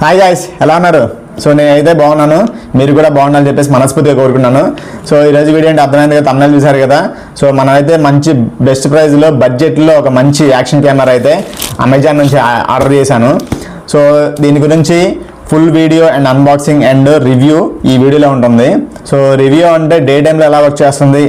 Hi guys, ఎలా ఉన్నారు? So నేనైతే బాగున్నాను, మీరు కూడా బాగున్నారని చెప్పేసి మనస్ఫూర్తిగా కోరుకున్నాను. సో ఈరోజు వీడియో అంటే అర్థమైంది కదా, తమిళ చూసారు కదా. సో మనమైతే మంచి బెస్ట్ ప్రైస్లో బడ్జెట్లో ఒక మంచి యాక్షన్ కెమెరా అయితే అమెజాన్ నుంచి ఆర్డర్ చేశాను. సో దీని గురించి full video and unboxing and review ఈ వీడియోలో ఉంటుంది. సో రివ్యూ అంటే డే టైంలో ఎలా వర్క్ చేస్తుంది,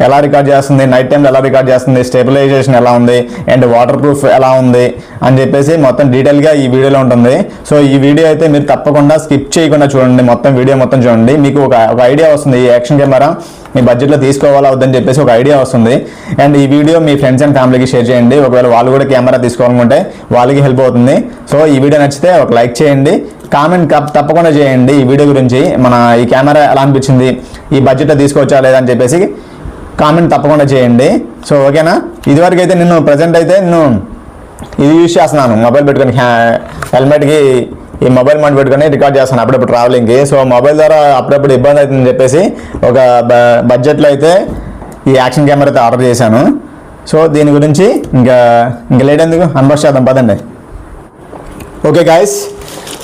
ఎలా రికార్డ్ చేస్తుంది, నైట్ టైంలో ఎలా రికార్డ్ చేస్తుంది, స్టెబిలైజేషన్ ఎలా ఉంది అండ్ వాటర్ ప్రూఫ్ ఎలా ఉంది అని చెప్పేసి మొత్తం డీటెయిల్గా ఈ వీడియోలో ఉంటుంది. సో ఈ వీడియో అయితే మీరు తప్పకుండా స్కిప్ చేయకుండా చూడండి, మొత్తం వీడియో మొత్తం చూడండి. మీకు ఒక ఐడియా వస్తుంది, ఈ యాక్షన్ కెమెరా మీ బడ్జెట్లో తీసుకోవాలా వద్దని చెప్పేసి ఒక ఐడియా వస్తుంది. అండ్ ఈ వీడియో మీ ఫ్రెండ్స్ అండ్ ఫ్యామిలీకి షేర్ చేయండి, ఒకవేళ వాళ్ళు కూడా కెమెరా తీసుకోవాలనుకుంటే వాళ్ళకి హెల్ప్ అవుతుంది. సో ఈ వీడియో నచ్చితే ఒక లైక్ చేయండి, కామెంట్ తప్పకుండా చేయండి ఈ వీడియో గురించి. మన ఈ కెమెరా ఎలా అనిపించింది, ఈ బడ్జెట్లో తీసుకోవచ్చా లేదని చెప్పేసి కామెంట్ తప్పకుండా చేయండి. సో ఓకేనా. ఇదివరకు అయితే నేను ప్రజెంట్ అయితే నేను ఇది యూజ్ చేస్తున్నాను, మొబైల్ పెట్టుకొని హెల్మెట్కి ఈ మొబైల్ మౌంట్ పెట్టుకొని రికార్డ్ చేస్తాను అప్పుడప్పుడు ట్రావెలింగ్కి. సో మొబైల్ ద్వారా అప్పుడప్పుడు ఇబ్బంది అవుతుందని చెప్పేసి ఒక బడ్జెట్లో అయితే ఈ యాక్షన్ కెమెరా అయితే ఆర్డర్ చేశాను. సో దీని గురించి ఇంకా లేట్ ఎందుకు అన్బాక్స్ చేద్దాం పదండి. ఓకే గాయస్,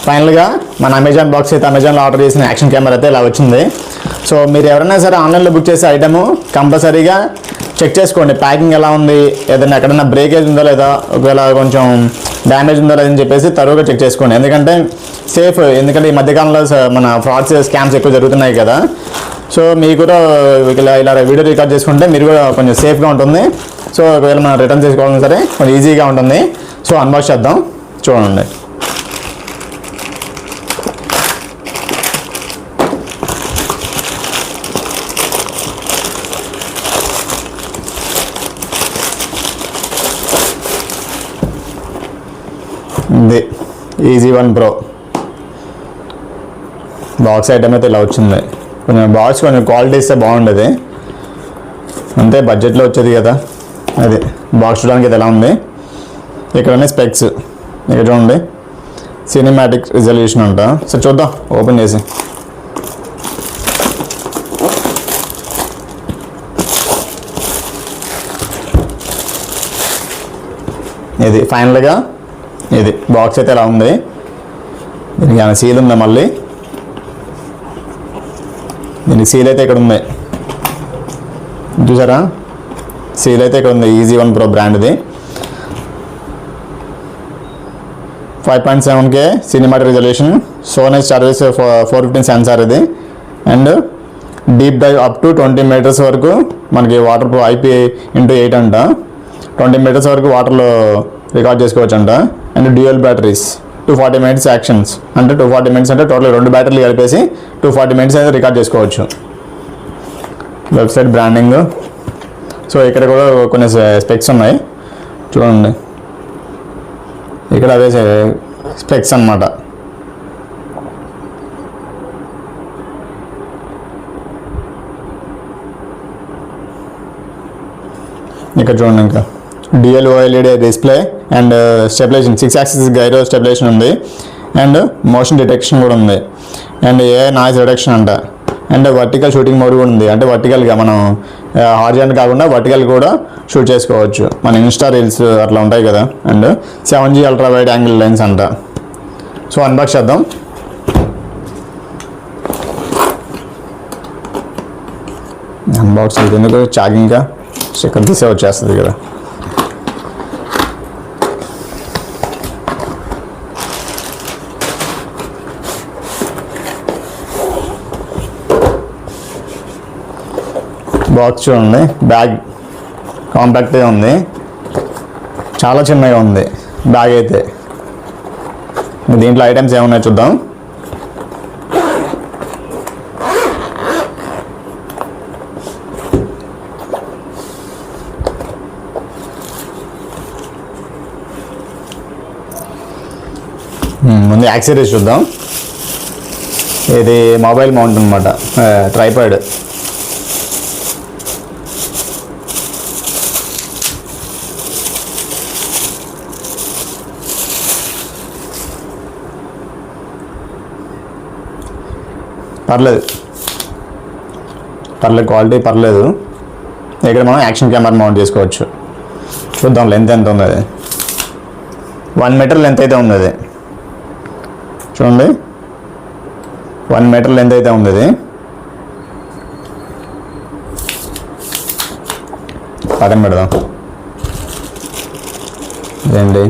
ఫైనల్గా మన అమెజాన్ బాక్స్ అయితే అమెజాన్లో ఆర్డర్ చేసిన యాక్షన్ కెమెరా అయితే ఇలా వచ్చింది. సో మీరు ఎవరైనా సరే ఆన్లైన్లో బుక్ చేసే ఐటమ్ కంపల్సరీగా చెక్ చేసుకోండి, ప్యాకింగ్ ఎలా ఉంది, ఏదైనా ఎక్కడైనా బ్రేకేజ్ ఉందా లేదా, ఒకవేళ కొంచెం డ్యామేజ్ ఉందా లేదని చెప్పేసి తరువుగా చెక్ చేసుకోండి. ఎందుకంటే సేఫ్, ఎందుకంటే ఈ మధ్యకాలంలో మన ఫ్రాడ్స్ స్కామ్స్ ఎక్కువ జరుగుతున్నాయి కదా. సో మీకు కూడా ఇలా వీడియో రికార్డ్ చేసుకుంటే మీరు కూడా కొంచెం సేఫ్గా ఉంటుంది. సో ఒకవేళ మనం రిటర్న్ చేసుకోవాలన్నా సరే కొంచెం ఈజీగా ఉంటుంది. సో అన్బాక్స్ చేద్దాం, చూడండి. ఇది EZ1 Pro బాక్స్ ఐటమ్ అయితే ఇలా వచ్చింది. కొంచెం బాక్స్ కొంచెం క్వాలిటీ ఇస్తే బాగుండేది, అంతే బడ్జెట్లో వచ్చేది కదా. అది బాక్స్ చూడడానికి అయితే ఎలా ఉంది. ఇక్కడనే స్పెక్స్, ఇక్కడ చూడండి సినిమాటిక్ రిజల్యూషన్ అంట. సో చూద్దాం ఓపెన్ చేసి. ఇది ఫైనల్గా ఇది బాక్స్ అయితే ఎలా ఉంది. దీనికి ఏమైనా సీల్ ఉందా, మళ్ళీ దీనికి సీల్ అయితే ఇక్కడ ఉంది చూసారా, సీల్ అయితే ఇక్కడ ఉంది. EZ1 Pro బ్రాండ్ది 5.7K cinematic resolution, Sony Starvis 415 sensor ఇది. And deep dive up to 20 metres వరకు మనకి వాటర్ ప్రూఫ్ IP x8 అంట. 20 మీటర్స్ వరకు వాటర్లో రికార్డ్ చేసుకోవచ్చు అంట. And dual batteries 240 minutes actions, అంటే 240 మినిట్స్ అంటే టోటల్ 2 బ్యాటరీలు కలిపేసి 240 మినిట్స్ అయితే రికార్డ్ చేసుకోవచ్చు. Website branding. సో ఇక్కడ కూడా కొన్ని స్పెక్స్ ఉన్నాయి చూడండి, ఇక్కడ అవే స్పెక్స్ అన్నమాట. ఇక్కడ చూడండి, ఇంకా dual OLED display and stabilisation 6 axis gyro stabilisation ఉంది. అండ్ మోషన్ డిటెక్షన్ కూడా ఉంది. అండ్ నాయిస్ రిడక్షన్ అంట. అండ్ వర్టికల్ షూటింగ్ మోడ్ కూడా ఉంది, అంటే వర్టికల్గా మనం హారిజాంటల్ కాకుండా వర్టికల్ కూడా షూట్ చేసుకోవచ్చు, మన ఇన్స్టా రీల్స్ అట్లా ఉంటాయి కదా. And 7G ultra wide angle lens అంట. సో అన్బాక్స్ చేద్దాం. అన్బాక్స్ అయితే ఎందుకు ఛార్జింగ్గా స్టిక్కర్ తీసే వచ్చేస్తుంది కదా. బాక్స్ చూడండి, బ్యాగ్ కాంపాక్ట్గా ఉంది, చాలా చిన్నగా ఉంది బ్యాగ్ అయితే. దీంట్లో ఐటమ్స్ ఏమున్నాయో చూద్దాం. ముందు యాక్సెసరీస్ చూద్దాం. ఇది మొబైల్ మౌంట్ అనమాట, ట్రైపాడ్. పర్లేదు క్వాలిటీ పర్లేదు. ఇక్కడ మనం యాక్షన్ కెమెరా మౌంట్ చేసుకోవచ్చు. చూద్దాం లెంత్ ఎంత ఉంది. అది 1 మీటర్ లెంత్ అయితే ఉంది. అది చూడండి 1 మీటర్ లెంత్ అయితే ఉంది ఇది. పక్కన పెడదాం. ఇదేంటి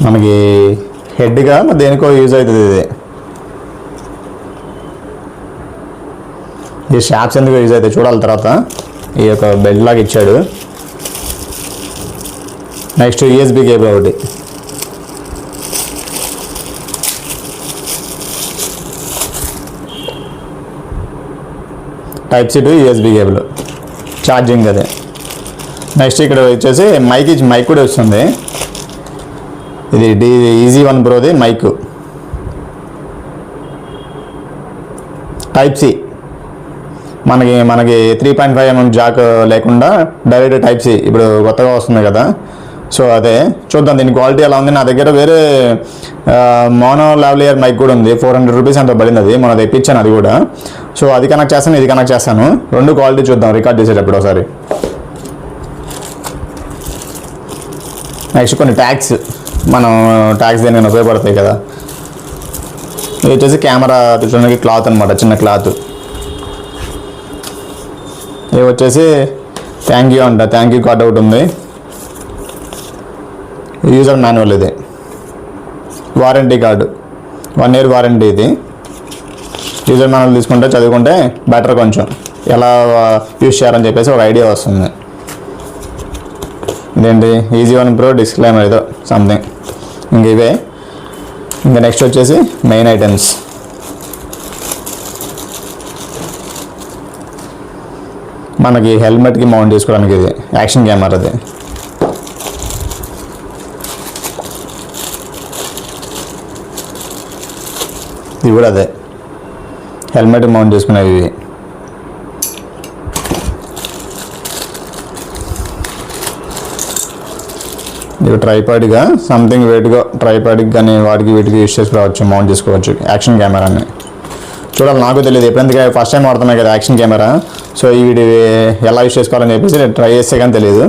మనకి హెడ్గా దేనికో యూజ్ అవుతుంది ఇది షాప్స్ ఎందుకు యూజ్ అవుతాయి చూడాలి తర్వాత. ఈ యొక్క బెల్ట్ లాగా ఇచ్చాడు. నెక్స్ట్ యూఎస్బి కేబుల్ ఒకటి. Type C to USB cable charging అదే. నెక్స్ట్ ఇక్కడ వచ్చేసి మైక్ కూడా వస్తుంది. ఇది EZ1 Proది మైక్ టైప్ సి. మనకి 3.5mm జాక్ లేకుండా డైరెక్ట్ టైప్ సి ఇప్పుడు కొత్తగా వస్తుంది కదా. సో అదే చూద్దాం దీని క్వాలిటీ ఎలా ఉంది. నా దగ్గర వేరే మోనో లావ్లియర్ మైక్ కూడా ఉంది. 400 రూపీస్ అంత పడింది. అది మనం తెప్పించాను అది కూడా. సో అది కనెక్ట్ చేస్తాను, ఇది కనెక్ట్ చేస్తాను. రెండు క్వాలిటీ చూద్దాం రికార్డ్ చేసేటప్పుడు ఒకసారి. నెక్స్ట్ కొన్ని ట్యాగ్స్, మనం ట్యాగ్స్ దేనికైనా ఉపయోగపడతాయి కదా. ఇది వచ్చేసి కెమెరా చూడడానికి క్లాత్ అనమాట, చిన్న క్లాత్. ఇది వచ్చేసి థ్యాంక్ యూ అంట, థ్యాంక్ యూ కార్డ్ ఒకటి ఉంది. యూజర్ మాన్యువల్ ఇది. వారంటీ కార్డు 1 year వారంటీ ఇది. యూజర్ మాన్యువల్ తీసుకుంటే చదువుకుంటే బెటర్, కొంచెం ఎలా యూజ్ చేయాలని చెప్పేసి ఒక ఐడియా వస్తుంది. ఇదేంటి EZ1 Pro డిస్క్లైమర్ ఏదో సంథింగ్. ఇంక ఇవే. ఇంకా నెక్స్ట్ వచ్చేసి మెయిన్ ఐటమ్స్. మనకి హెల్మెట్కి మౌంట్ చేసుకోవడానికి ఇది యాక్షన్ కెమెరా. అది ఇది కూడా అదే హెల్మెట్కి మౌంట్ చేసుకునేవి. ఇవి ఇవి ట్రైపాడ్గా సంథింగ్ వెయిట్గా ట్రైపాడ్కి కానీ వాటికి వీటికి యూజ్ చేసుకోవచ్చు, మౌంట్ చేసుకోవచ్చు యాక్షన్ కెమెరాని. చూడాలి, నాకు తెలియదు, ఎప్పుడెందుకు ఫస్ట్ టైం వాడుతున్నాయి కదా యాక్షన్ కెమెరా. సో వీటి ఎలా యూజ్ చేసుకోవాలని చెప్పేసి నేను ట్రై చేస్తే కానీ తెలియదు.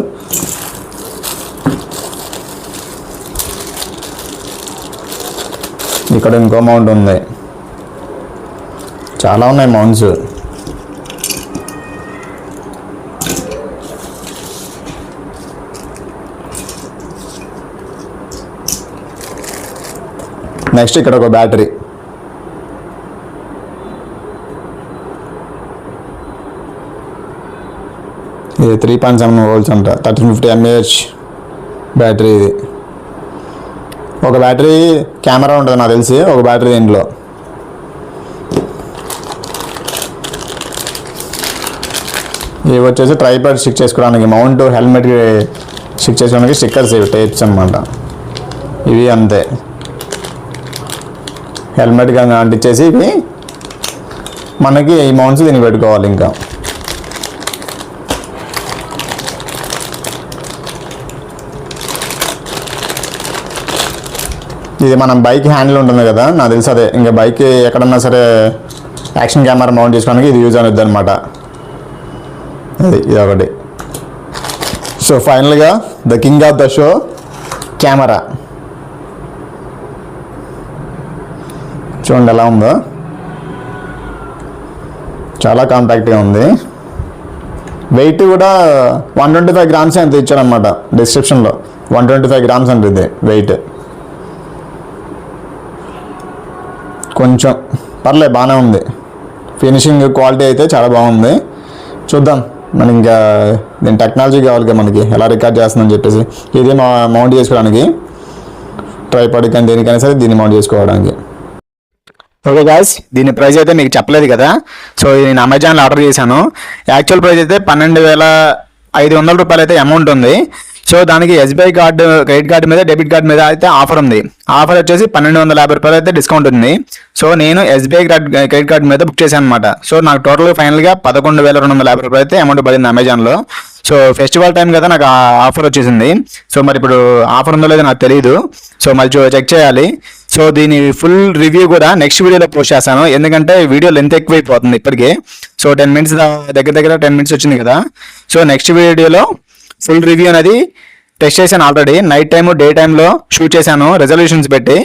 ఇక్కడ ఇంకో మౌంట్ ఉంది, చాలా ఉన్నాయి మౌంట్స్. నెక్స్ట్ ఇక్కడ ఒక బ్యాటరీ. ఇది 3.7 volts అంట, 1350 mAh బ్యాటరీ. ఇది ఒక బ్యాటరీ కెమెరా ఉంటుంది నాకు తెలిసి, ఒక బ్యాటరీ దీంట్లో. ఇవి వచ్చేసి ట్రైపాడ్ స్టిక్ చేసుకోవడానికి, మౌంట్ హెల్మెట్కి స్టిక్ చేసుకోవడానికి స్టిక్కర్స్, ఇవి టేప్స్ అనమాట. ఇవి అంతే, హెల్మెట్కి అంటించేసి ఇవి మనకి ఈ మౌంట్స్ దీన్ని పెట్టుకోవాలి. ఇంకా ఇది మనం బైక్ హ్యాండిల్ ఉంటుంది కదా, నాకు తెలుసు అదే. ఇంకా బైక్ ఎక్కడన్నా సరే యాక్షన్ కెమెరా మౌంట్ చేసుకోవడానికి ఇది యూజ్ అవుతుంది అనమాట. ఇది ఒకటి. సో ఫైనల్గా the king of the show camera. చూడండి ఎలా ఉందో, చాలా కాంపాక్ట్గా ఉంది. వెయిట్ కూడా 125 grams అంత ఇచ్చారనమాట డిస్క్రిప్షన్లో. 125 grams అంటే ఇది వెయిట్. కొంచెం పర్లేదు, బాగానే ఉంది. ఫినిషింగ్ క్వాలిటీ అయితే చాలా బాగుంది. చూద్దాం, మన ఇంకా దీని టెక్నాలజీ కావాలి కదా మనకి, ఎలా రికార్డ్ చేస్తుందని చెప్పేసి. ఇది మౌంట్ చేసుకోవడానికి ట్రైపాడ్ కానీ దేనికైనా సరే దీన్ని మౌంట్ చేసుకోవడానికి. ఓకే గాయ్స్, దీని ప్రైస్ అయితే మీకు చెప్పలేదు కదా. సో ఇది నేను అమెజాన్లో ఆర్డర్ చేశాను. యాక్చువల్ ప్రైస్ అయితే 12,500 రూపాయలు అయితే అమౌంట్ ఉంది. సో దానికి SBI కార్డు, క్రెడిట్ కార్డు మీద, డెబిట్ కార్డు మీద అయితే ఆఫర్ ఉంది. ఆఫర్ వచ్చేసి 1250 రూపాయలు అయితే డిస్కౌంట్ ఉంది. సో నేను SBI క్రెడిట్ కార్డు మీద బుక్ చేశాను అనమాట. సో నాకు టోటల్గా ఫైనల్గా 11,250 రూపాయలు అయితే అమౌంట్ పడింది అమెజాన్లో. సో ఫెస్టివల్ టైం కదా, నాకు ఆఫర్ వచ్చేసింది. సో మరి ఇప్పుడు ఆఫర్ ఉందో లేదో నాకు తెలియదు. సో మళ్ళీ చెక్ చేయాలి. సో దీని ఫుల్ రివ్యూ కూడా నెక్స్ట్ వీడియోలో పోస్ట్ చేస్తాను, ఎందుకంటే వీడియో లెంత్ ఎక్కువైపోతుంది ఇప్పటికే. సో 10 మినిట్స్ దగ్గర దగ్గర 10 మినిట్స్ వచ్చింది కదా. సో నెక్స్ట్ వీడియోలో ఫుల్ రివ్యూ అనేది టెస్ట్ చేశాను ఆల్రెడీ. నైట్ టైమ్ డే టైంలో షూట్ చేశాను రెజల్యూషన్స్ పెట్టి.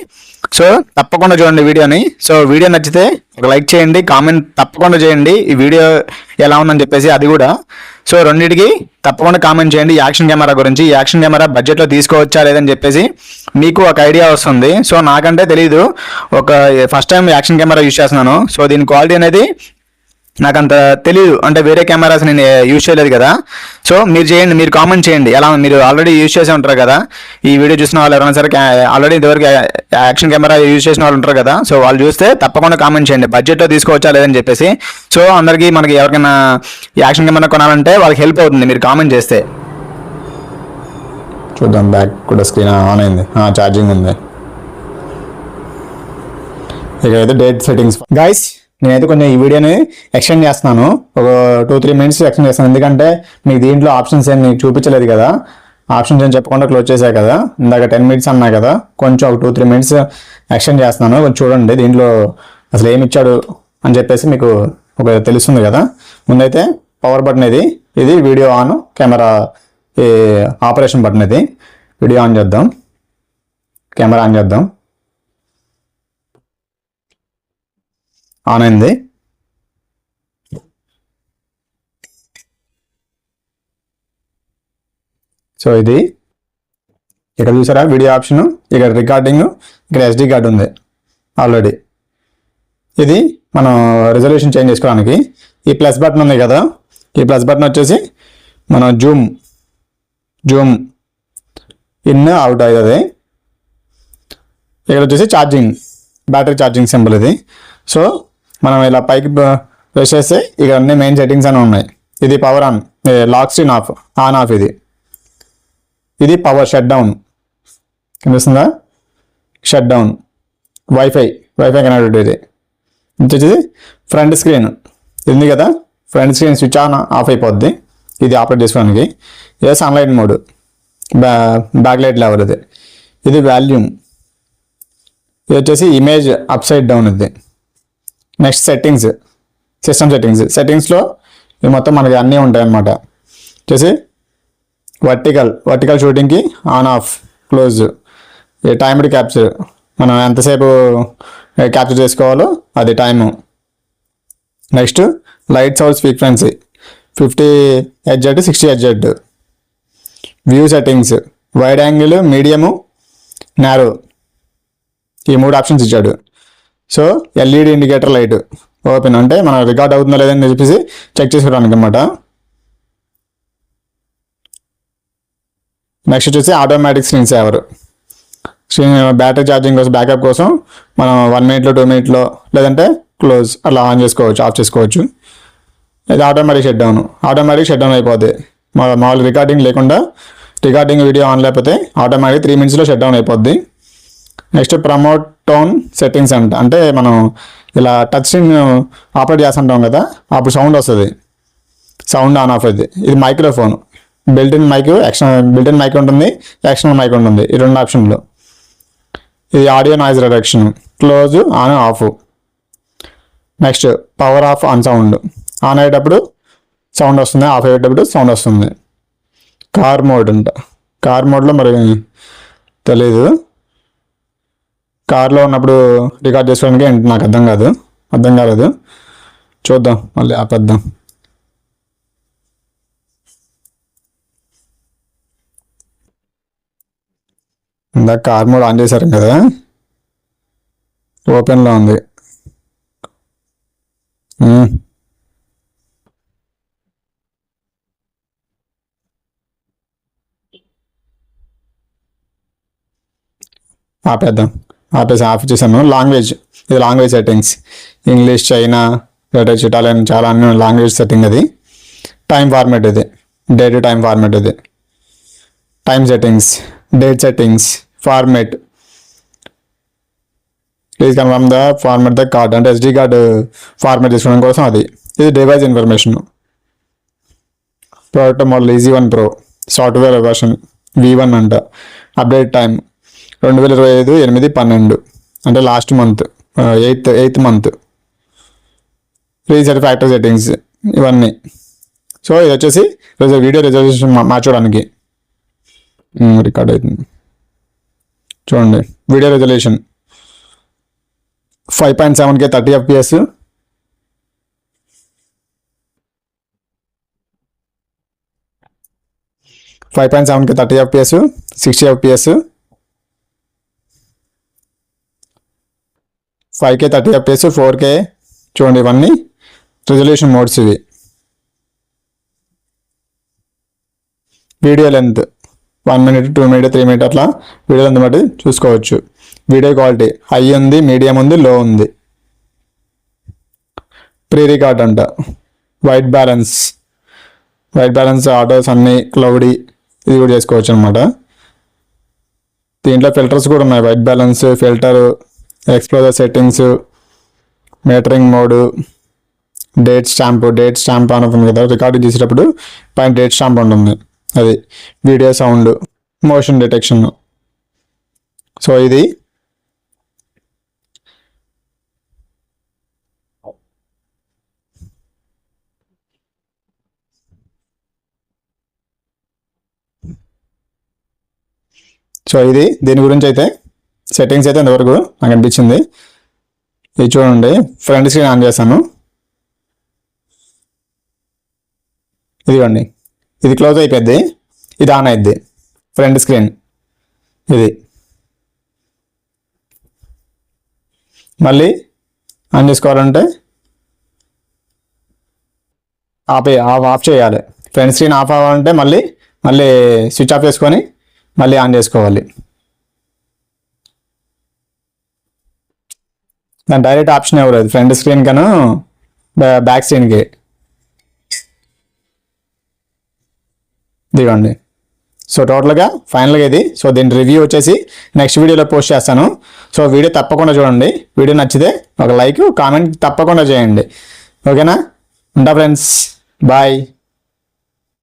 సో తప్పకుండా చూడండి వీడియోని. సో వీడియో నచ్చితే ఒక లైక్ చేయండి, కామెంట్ తప్పకుండా చేయండి ఈ వీడియో ఎలా ఉందని చెప్పేసి అది కూడా. సో రెండింటికి తప్పకుండా కామెంట్ చేయండి యాక్షన్ కెమెరా గురించి. ఈ యాక్షన్ కెమెరా బడ్జెట్లో తీసుకోవచ్చా లేదని చెప్పేసి మీకు ఒక ఐడియా వస్తుంది. సో నాకంటే తెలీదు, first time action camera use చేస్తున్నాను. సో దీని క్వాలిటీ అనేది నాకు అంత తెలియదు, అంటే వేరే కెమెరాస్ నేను యూజ్ చేయలేదు కదా. సో మీరు చేయండి, మీరు కామెంట్ చేయండి ఎలా, మీరు ఆల్రెడీ యూజ్ చేసి ఉంటారు కదా ఈ వీడియో చూసిన వాళ్ళు ఎవరైనా సరే, ఆల్రెడీ ఇంతవరకు యాక్షన్ కెమెరా యూజ్ చేసిన వాళ్ళు ఉంటారు కదా. సో వాళ్ళు చూస్తే తప్పకుండా కామెంట్ చేయండి బడ్జెట్లో తీసుకోవచ్చా లేదని చెప్పేసి. సో అందరికీ మనకి ఎవరికైనా యాక్షన్ కెమెరా కొనాలంటే వాళ్ళకి హెల్ప్ అవుతుంది మీరు కామెంట్ చేస్తే. చూద్దాం, బ్యాక్ కూడా స్క్రీన్ ఆన్ అయింది, ఛార్జింగ్ ఉంది. ఇకైతే డేట్ సెట్టింగ్స్ గైస్, నేనైతే కొంచెం ఈ వీడియోని ఎక్స్టెండ్ చేస్తున్నాను, ఒక 2-3 మినిట్స్ ఎక్స్టెండ్ చేస్తాను, ఎందుకంటే మీకు దీంట్లో ఆప్షన్స్ ఏమి చూపించలేదు కదా. ఆప్షన్స్ ఏం చెప్పకుండా క్లోజ్ చేశాను కదా, ఇందాక 10 మినిట్స్ అన్నా కదా, కొంచెం ఒక 2-3 మినిట్స్ ఎక్స్టెండ్ చేస్తున్నాను. కొంచెం చూడండి దీంట్లో అసలు ఏమి ఇచ్చాడు అని చెప్పేసి మీకు ఒక తెలుస్తుంది కదా. ముందైతే పవర్ బటన్ ఇది video on, camera operation button ఇది. వీడియో ఆన్ చేద్దాం, కెమెరా ఆన్ చేద్దాం, ఆన్ అయింది. సో ఇది ఇక్కడ చూసారా వీడియో ఆప్షన్, ఇక్కడ రికార్డింగ్, ఇక్కడ SD కార్డ్ ఉంది ఆల్రెడీ. ఇది మనం రెజల్యూషన్ చేంజ్ చేసుకోవడానికి. ఈ ప్లస్ బటన్ ఉంది కదా, ఈ ప్లస్ బటన్ వచ్చేసి మనం జూమ్ ఇన్ అవుట్ అవుతుంది. ఇక్కడ వచ్చేసి ఛార్జింగ్, బ్యాటరీ ఛార్జింగ్ సింబల్ ఇది. సో మనం ఇలా పైకి ప్రెస్ చేస్తే ఇక అన్ని మెయిన్ సెట్టింగ్స్ అని ఉన్నాయి. ఇది power on, lock screen on off. ఇది పవర్ షట్ డౌన్, కనిపిస్తుందా, షట్ డౌన్. Wifi connected. ఇది వచ్చేసి ఫ్రంట్ స్క్రీన్ ఉంది కదా, front screen switch on off అయిపోద్ది, ఇది ఆపరేట్ చేసుకోవడానికి. ఇది sunlight mode, back light level. ఇది వాల్యూమ్. ఇది వచ్చేసి ఇమేజ్ అప్ సైడ్ డౌన్. ఇది నెక్స్ట్ సెట్టింగ్స్, సిస్టమ్ సెట్టింగ్స్లో ఇది మొత్తం మనకి అన్నీ ఉంటాయి అన్నమాట. వచ్చేసి వర్టికల్ షూటింగ్కి on off close. Timed capture, మనం ఎంతసేపు క్యాప్చర్ చేసుకోవాలో అది time. Next light source frequency 50 Hz 60 Hz. View settings, wide angle, medium, narrow, ఈ 3 ఆప్షన్స్ ఇచ్చాడు. So LED indicator light open, అంటే మనం రికార్డ్ అవుతుందా లేదని చెప్పేసి చెక్ చేసుకోవడానికి అనమాట. నెక్స్ట్ వచ్చేసి automatic screen saver, battery charging కోసం, బ్యాకప్ కోసం మనం 1 మినిట్లో 2 మినిట్లో లేదంటే క్లోజ్ అట్లా ఆన్ చేసుకోవచ్చు, ఆఫ్ చేసుకోవచ్చు. ఇది ఆటోమేటిక్ షట్ డౌన్ అయిపోద్ది. మామూలు రికార్డింగ్ లేకుండా, రికార్డింగ్ వీడియో ఆన్ లేకపోతే ఆటోమేటిక్ 3 మినిట్స్లో షట్ డౌన్ అయిపోద్ది. నెక్స్ట్ ప్రమోట్ టోన్ సెట్టింగ్స్ అంటే మనం ఇలా టచ్ స్క్రీన్ ఆపరేట్ చేస్తుంటాం కదా, అప్పుడు సౌండ్ వస్తుంది, సౌండ్ ఆన్ ఆఫ్ అవుతుంది. ఇది మైక్రోఫోన్, బిల్ట్-ఇన్ మైక్ ఉంటుంది, ఎక్స్టర్నల్ మైక్ ఉంటుంది, ఈ 2 ఆప్షన్లు. ఇది audio noise reduction, close, on, of. Next power of on sound, on అయ్యేటప్పుడు సౌండ్ వస్తుంది, ఆఫ్ అయ్యేటప్పుడు సౌండ్ వస్తుంది. కార్ మోడ్ కార్ మోడ్లో మరి తెలీదు, కార్లో ఉన్నప్పుడు రికార్డ్ చేసుకోవడానికి నాకు అర్థం కాలేదు. చూద్దాం, మళ్ళీ ఆపేద్దాం. ఇందాక కార్ మోడ్ ఆన్ చేశారు కదా, ఓపెన్లో ఉంది. ఆఫ్ చేశాను. ఇది language settings, English, China, British, Italian, చాలా అన్ని లాంగ్వేజ్ సెట్టింగ్. అది టైం ఫార్మాట్, ఇది డేట్ టైం ఫార్మాట్. ఇది time settings, date settings, format. Please confirm the format the card, అంటే SD కార్డు ఫార్మాట్ చేసుకోవడం కోసం అది. ఇది device information. Product model EZ1 Pro, software version V1 అంట. Update time 2025 8/12. అంటే last month, eighth month. Reset factor settings ఇవన్నీ. So ఇది వచ్చేసి వీడియో రిజల్యూషన్ మార్చడానికి రికార్డ్ అవుతుంది. చూడండి, video resolution 5.7K 30 FPS, 5.7K 30 FPS, 60 FPS, 5K 30 FPS, 4K. చూడండి, ఇవన్నీ రిజల్యూషన్ మోడ్స్. ఇవి video length 1 minute, 2 minute, 3 minute అట్లా వీడియో లెంత్ బట్టి చూసుకోవచ్చు. వీడియో క్వాలిటీ హై ఉంది, మీడియం ఉంది, లో ఉంది. ప్రీ రికార్డ్ అంట. వైట్ బ్యాలెన్స్ ఆటోస్ అన్నీ క్లౌడీ, ఇది కూడా చేసుకోవచ్చు అనమాట. దీంట్లో ఫిల్టర్స్ కూడా ఉన్నాయి. White balance filter, ఎక్స్ప్లోజర్ settings, metering mode, date stamp on అవుతుంది కదా రికార్డింగ్ చేసేటప్పుడు, పైన డేట్ స్టాంప్ ఉంటుంది. అది video sound, motion detection. So ఇది దీని గురించి అయితే సెట్టింగ్స్ అయితే ఇంతవరకు నాకు అనిపించింది. ఇది చూడండి, ఫ్రంట్ స్క్రీన్ ఆన్ చేస్తాను. ఇదిగోండి, ఇది క్లోజ్ అయిపోద్ది, ఇది ఆన్ అయిద్ది. ఫ్రంట్ స్క్రీన్ ఇది. మళ్ళీ ఆన్ చేసుకోవాలంటే ఆఫ్ చేయాలి. ఫ్రంట్ స్క్రీన్ ఆఫ్ అవ్వాలంటే మళ్ళీ స్విచ్ ఆఫ్ చేసుకొని మళ్ళీ ఆన్ చేసుకోవాలి. దాని డైరెక్ట్ ఆప్షన్ ఎవరు, ఫ్రంట్ స్క్రీన్ కను బ్యాక్ స్క్రీన్కి. దిగండి. సో టోటల్గా ఫైనల్గా ఇది. సో దీని రివ్యూ వచ్చేసి నెక్స్ట్ వీడియోలో పోస్ట్ చేస్తాను. సో వీడియో తప్పకుండా చూడండి. వీడియో నచ్చితే ఒక లైక్, కామెంట్ తప్పకుండా చేయండి. ఓకేనా? ఉంటా ఫ్రెండ్స్, బాయ్.